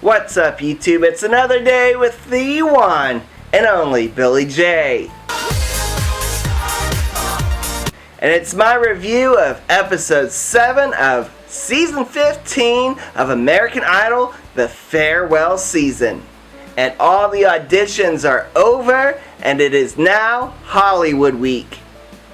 What's up, YouTube? It's another day with the one and only Billy J. And it's my review of episode 7 of season 15 of American Idol, the farewell season. And all the auditions are over, and it is now Hollywood Week.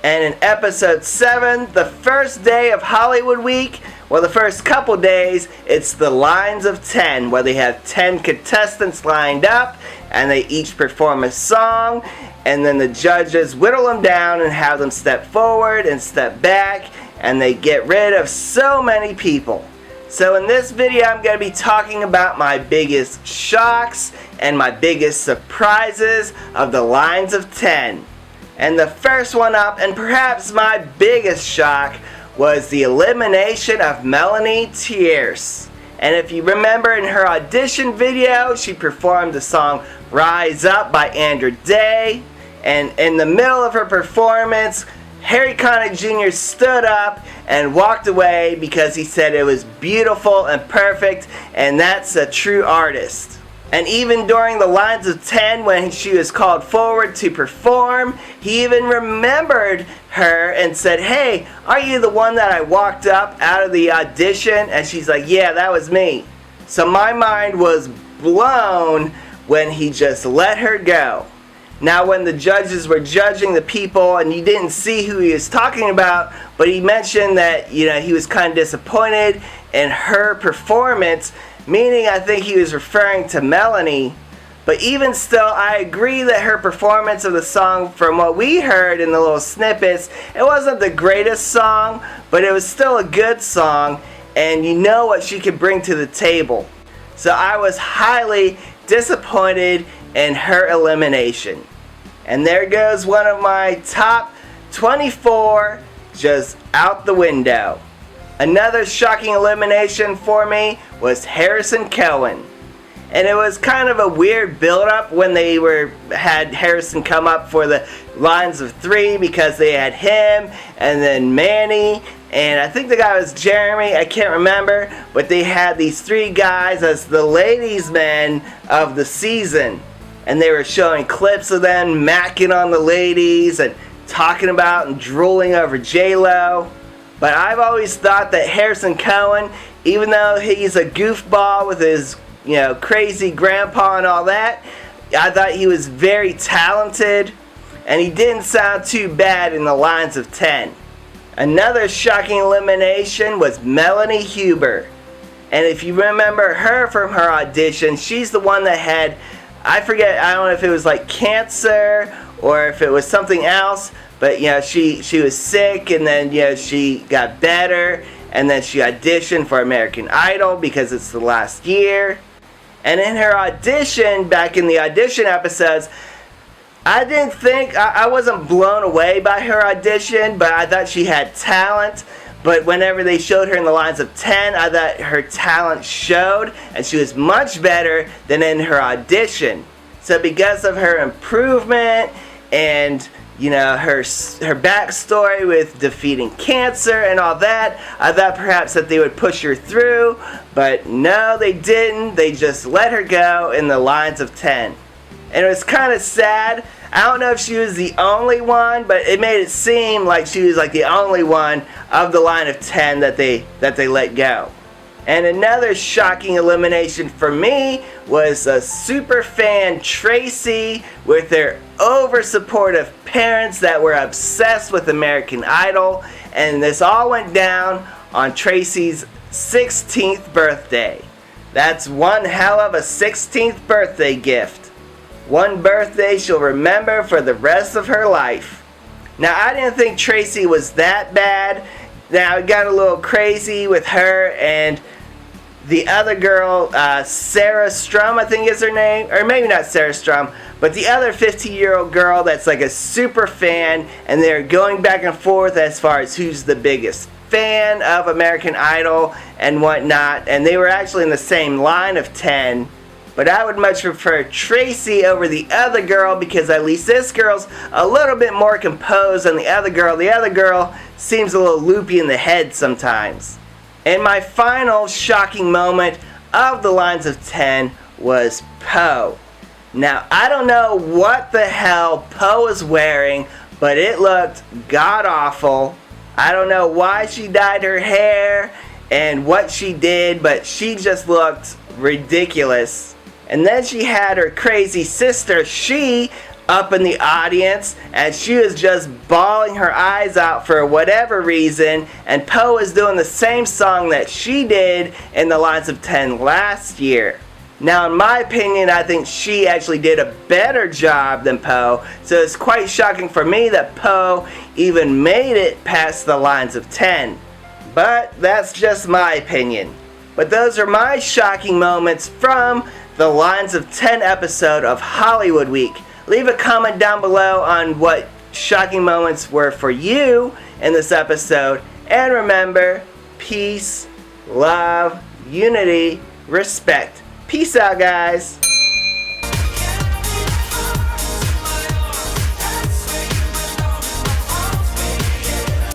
And in episode 7, the first day of Hollywood Week, well, the first couple days, it's the lines of 10, where they have 10 contestants lined up, and they each perform a song, and then the judges whittle them down and have them step forward and step back, and they get rid of so many people. So in this video, I'm going to be talking about my biggest shocks and my biggest surprises of the lines of 10. And the first one up, and perhaps my biggest shock, was the elimination of Melanie Huber. And if you remember in her audition video, she performed the song Rise Up by Andrew Day. And in the middle of her performance, Harry Connick Jr. stood up and walked away because he said it was beautiful and perfect, and that's a true artist. And even during the lines of 10, when she was called forward to perform, he even remembered her and said, "Hey, are you the one that I walked up out of the audition?" And she's like, "Yeah, that was me." So my mind was blown when he just let her go. Now when the judges were judging the people, and you didn't see who he was talking about, but he mentioned that, he was kind of disappointed in her performance, meaning I think he was referring to Melanie. But even still, I agree that her performance of the song, from what we heard in the little snippets, it wasn't the greatest song, but it was still a good song, and you know what she could bring to the table. So I was highly disappointed in her elimination. And there goes one of my top 24 just out the window. Another shocking elimination for me was Kellen. And it was kind of a weird build-up when they had Harrison come up for the lines of 3, because they had him and then Manny, and I think the guy was Jeremy, I can't remember, but they had these 3 guys as the ladies' men of the season. And they were showing clips of them macking on the ladies and talking about and drooling over J-Lo. But I've always thought that Kellen, even though he's a goofball with his, crazy grandpa and all that, I thought he was very talented, and he didn't sound too bad in the lines of 10. Another shocking elimination was Melanie Huber. And if you remember her from her audition, she's the one that had, I forget, I don't know if it was like cancer or if it was something else, but she was sick, and then she got better, and then she auditioned for American Idol because it's the last year. And in her audition, back in the audition episodes, I wasn't blown away by her audition, but I thought she had talent. But whenever they showed her in the lines of 10, I thought her talent showed, and she was much better than in her audition. So because of her improvement and her backstory with defeating cancer and all that, I thought perhaps that they would push her through, but no, they didn't. They just let her go in the lines of 10. And it was kind of sad. I don't know if she was the only one, but it made it seem like she was like the only one of the line of 10 that they let go. And another shocking elimination for me was a super fan Tracy with their over-supportive parents that were obsessed with American Idol. And this all went down on Tracy's 16th birthday. That's one hell of a 16th birthday gift. One birthday she'll remember for the rest of her life. Now, I didn't think Tracy was that bad. Now, it got a little crazy with her and the other girl, Sarah Strum, I think is her name. Or maybe not Sarah Strum, but the other 15-year-old girl that's like a super fan, and they're going back and forth as far as who's the biggest fan of American Idol and whatnot. And they were actually in the same line of 10. But I would much prefer Tracy over the other girl, because at least this girl's a little bit more composed than the other girl. The other girl seems a little loopy in the head sometimes. And my final shocking moment of the lines of 10 was Poe. Now, I don't know what the hell Poe was wearing, but it looked god-awful. I don't know why she dyed her hair and what she did, but she just looked ridiculous. And then she had her crazy sister, She, up in the audience, and she was just bawling her eyes out for whatever reason, and Poe is doing the same song that she did in the lines of 10 last year. Now, in my opinion, I think She actually did a better job than Poe, so it's quite shocking for me that Poe even made it past the lines of 10. But that's just my opinion. But those are my shocking moments from the lines of 10 episode of Hollywood Week. Leave a comment down below on what shocking moments were for you in this episode. And remember, peace, love, unity, respect. Peace out, guys.